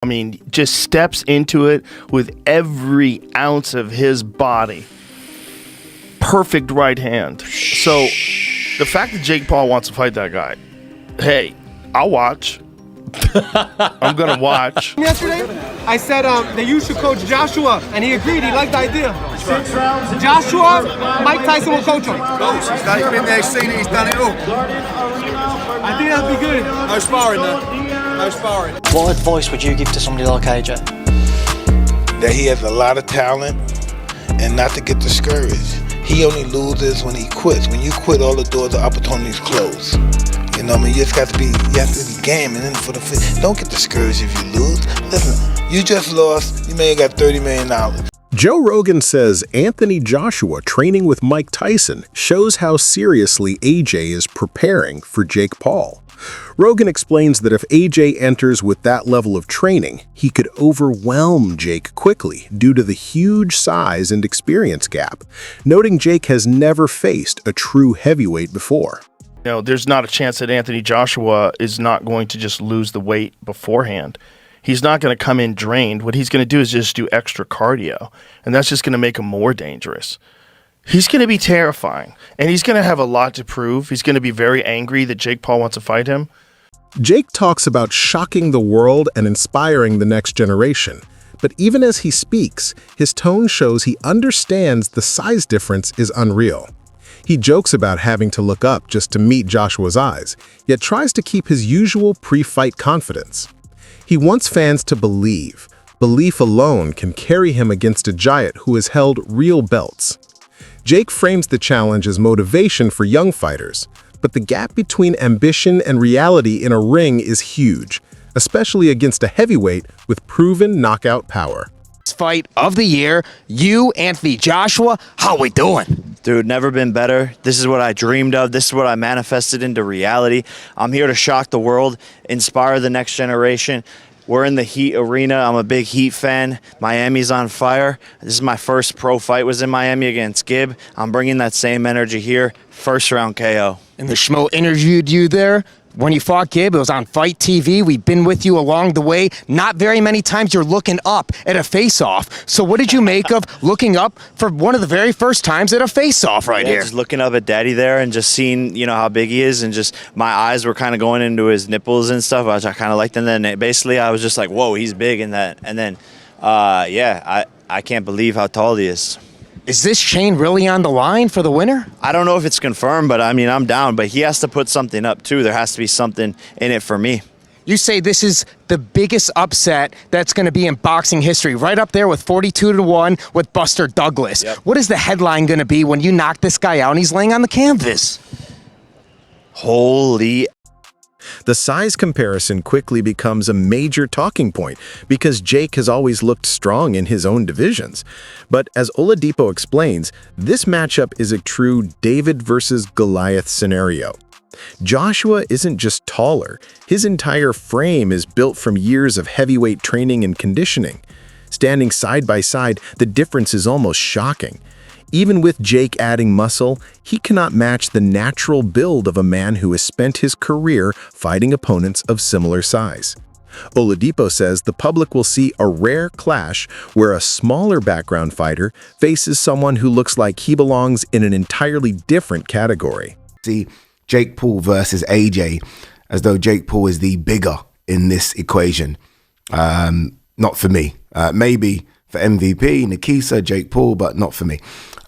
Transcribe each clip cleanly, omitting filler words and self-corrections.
I mean, just steps into it with every ounce of his body. Perfect right hand. So the fact that Jake Paul wants to fight that guy, hey, I'll watch. I'm going to watch. Yesterday, I said that you should coach Joshua, and he agreed. He liked the idea. Joshua, Mike Tyson will coach him. Coach, he's been there, seen it, he's done it all. I think that'd be good. No sparring, though. No sparring. What advice would you give to somebody like AJ? That he has a lot of talent and not to get discouraged. He only loses when he quits. When you quit, all the doors of opportunities close. You know what I mean? You just got to be, you have to be game and then for the fit. Don't get discouraged if you lose. Listen, you just lost. You may have got $30 million. Joe Rogan says Anthony Joshua training with Mike Tyson shows how seriously AJ is preparing for Jake Paul. Rogan explains that if AJ enters with that level of training, he could overwhelm Jake quickly due to the huge size and experience gap, noting Jake has never faced a true heavyweight before. You know, there's not a chance that Anthony Joshua is not going to just lose the weight beforehand. He's not going to come in drained. What he's going to do is just do extra cardio, and that's just going to make him more dangerous. He's going to be terrifying, and he's going to have a lot to prove. He's going to be very angry that Jake Paul wants to fight him. Jake talks about shocking the world and inspiring the next generation. But even as he speaks, his tone shows he understands the size difference is unreal. He jokes about having to look up just to meet Joshua's eyes, yet tries to keep his usual pre-fight confidence. He wants fans to believe. Belief alone can carry him against a giant who has held real belts. Jake frames the challenge as motivation for young fighters, but the gap between ambition and reality in a ring is huge, especially against a heavyweight with proven knockout power. Fight of the year, you, Anthony Joshua, how we doing? Dude, never been better. This is what I dreamed of. This is what I manifested into reality. I'm here to shock the world, inspire the next generation. We're in the Heat arena. I'm a big Heat fan. Miami's on fire. This is my first pro fight, was in Miami against Gibb. I'm bringing that same energy here. First round KO. And the Schmo interviewed you there. When you fought Gibb, it was on Fight TV. We've been with you along the way. Not very many times you're looking up at a face-off. So what did you make of looking up for one of the very first times at a face-off here? Just looking up at Daddy there and just seeing, you know, how big he is, and just my eyes were kind of going into his nipples and stuff, which I kind of liked. And then basically I was just like, whoa, he's big in that. And then, I can't believe how tall he is. Is this chain really on the line for the winner? I don't know if it's confirmed, but I mean, I'm down. But he has to put something up, too. There has to be something in it for me. You say this is the biggest upset that's going to be in boxing history, right up there with 42-1 with Buster Douglas. Yep. What is the headline going to be when you knock this guy out and he's laying on the canvas? Holy. The size comparison quickly becomes a major talking point because Jake has always looked strong in his own divisions. But as Oladipo explains, this matchup is a true David versus Goliath scenario. Joshua isn't just taller, his entire frame is built from years of heavyweight training and conditioning. Standing side by side, the difference is almost shocking. Even with Jake adding muscle, he cannot match the natural build of a man who has spent his career fighting opponents of similar size. Oladipo says the public will see a rare clash where a smaller background fighter faces someone who looks like he belongs in an entirely different category. See Jake Paul versus AJ as though Jake Paul is the bigger in this equation. Not for me. Maybe for MVP, Nikisa, Jake Paul, but not for me.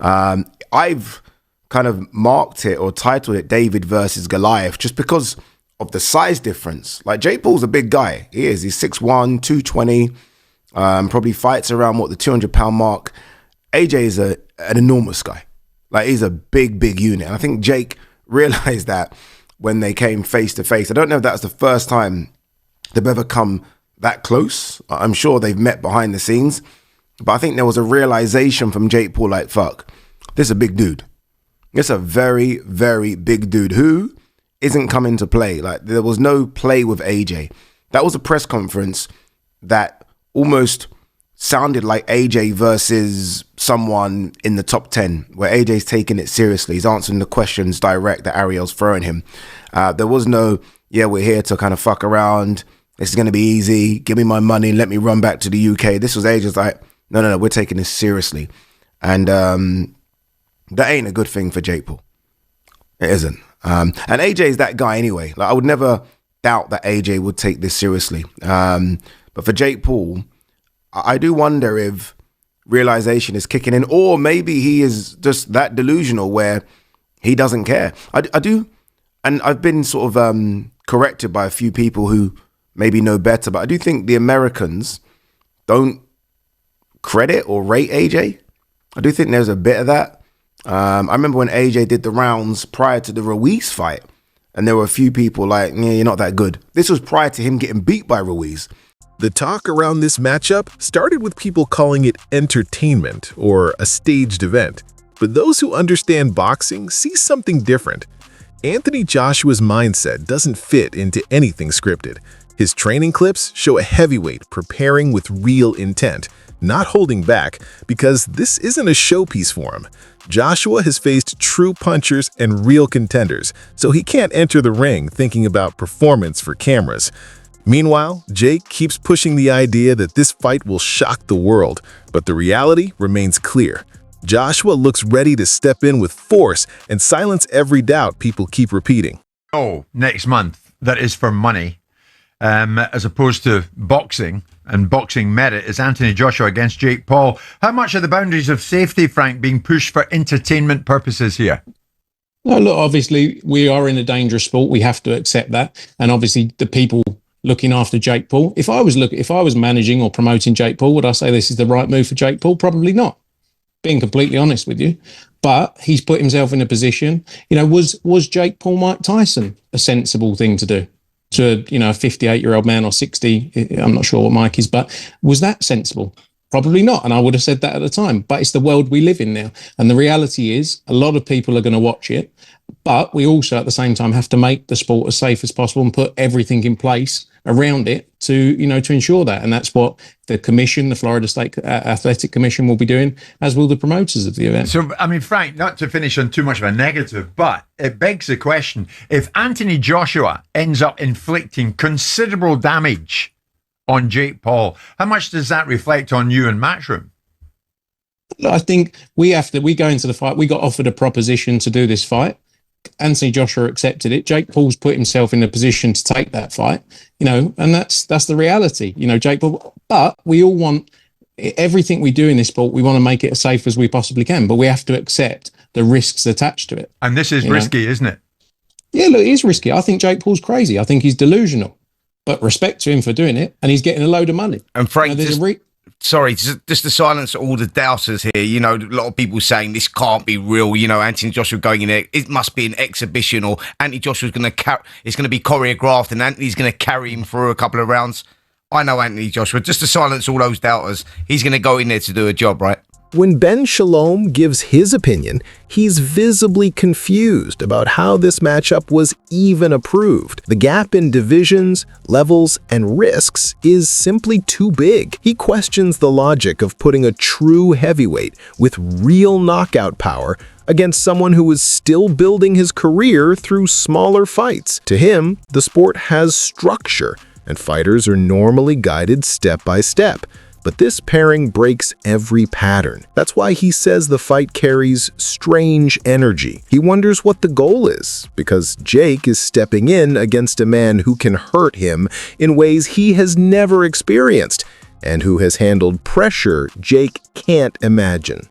I've kind of marked it or titled it David versus Goliath just because of the size difference. Like, Jake Paul's a big guy. He is. He's 6'1", 220, probably fights around, the 200-pound mark. AJ is an enormous guy. Like, he's a big unit. And I think Jake realized that when they came face to face. I don't know if that's the first time they've ever come that close. I'm sure they've met behind the scenes. But I think there was a realization from Jake Paul, like, fuck, this is a big dude. It's a very, very big dude who isn't coming to play. Like, there was no play with AJ. That was a press conference that almost sounded like AJ versus someone in the top 10, where AJ's taking it seriously. He's answering the questions direct that Ariel's throwing him. There was no, yeah, we're here to kind of fuck around. this is going to be easy. Give me my money and let me run back to the UK. This was AJ's like, no, we're taking this seriously. And that ain't a good thing for Jake Paul. It isn't. And AJ is that guy anyway. Like, I would never doubt that AJ would take this seriously. But for Jake Paul, I do wonder if realization is kicking in, or maybe he is just that delusional where he doesn't care. I do, and I've been sort of corrected by a few people who maybe know better, but I do think the Americans don't credit or rate AJ. I do think there's a bit of that. I remember when AJ did the rounds prior to the Ruiz fight, and there were a few people like, yeah, you're not that good. This was prior to him getting beat by Ruiz. The talk around this matchup started with people calling it entertainment or a staged event. But those who understand boxing see something different. Anthony Joshua's mindset doesn't fit into anything scripted. His training clips show a heavyweight preparing with real intent, not holding back, because this isn't a showpiece for him. Joshua has faced true punchers and real contenders, so he can't enter the ring thinking about performance for cameras. Meanwhile, Jake keeps pushing the idea that this fight will shock the world, but the reality remains clear. Joshua looks ready to step in with force and silence every doubt people keep repeating. Oh, next month, that is for money. As opposed to boxing and boxing merit, is Anthony Joshua against Jake Paul. How much are the boundaries of safety, Frank, being pushed for entertainment purposes here? No, look, obviously we are in a dangerous sport. We have to accept that. And obviously the people looking after Jake Paul, if I was managing or promoting Jake Paul, would I say this is the right move for Jake Paul? Probably not, being completely honest with you. But he's put himself in a position, was Jake Paul Mike Tyson a sensible thing to do? To a 58-year-old man, or 60, I'm not sure what Mike is, but was that sensible? Probably not. And I would have said that at the time, but it's the world we live in now. And the reality is a lot of people are going to watch it, but we also at the same time have to make the sport as safe as possible and put everything in place around it to ensure that. And that's what the commission, the Florida State Athletic Commission, will be doing, as will the promoters of the event. So, I mean, Frank, not to finish on too much of a negative, but it begs the question, if Anthony Joshua ends up inflicting considerable damage on Jake Paul, how much does that reflect on you and Matchroom? I think we go into the fight, we got offered a proposition to do this fight. Anthony Joshua accepted it. Jake Paul's put himself in a position to take that fight, and that's the reality, Jake Paul. But we all want everything we do in this sport. We want to make it as safe as we possibly can, but we have to accept the risks attached to it. And this is risky, isn't it? Yeah, look, it is risky. I think Jake Paul's crazy. I think he's delusional, but respect to him for doing it. And he's getting a load of money. And Frank, sorry, just to silence all the doubters here, a lot of people saying this can't be real, Anthony Joshua going in there, it must be an exhibition, or Anthony Joshua's it's going to be choreographed and Anthony's going to carry him through a couple of rounds. I know Anthony Joshua, just to silence all those doubters, he's going to go in there to do a job, right? When Ben Shalom gives his opinion, he's visibly confused about how this matchup was even approved. The gap in divisions, levels, and risks is simply too big. He questions the logic of putting a true heavyweight with real knockout power against someone who is still building his career through smaller fights. To him, the sport has structure, and fighters are normally guided step by step. But this pairing breaks every pattern. That's why he says the fight carries strange energy. He wonders what the goal is, because Jake is stepping in against a man who can hurt him in ways he has never experienced, and who has handled pressure Jake can't imagine.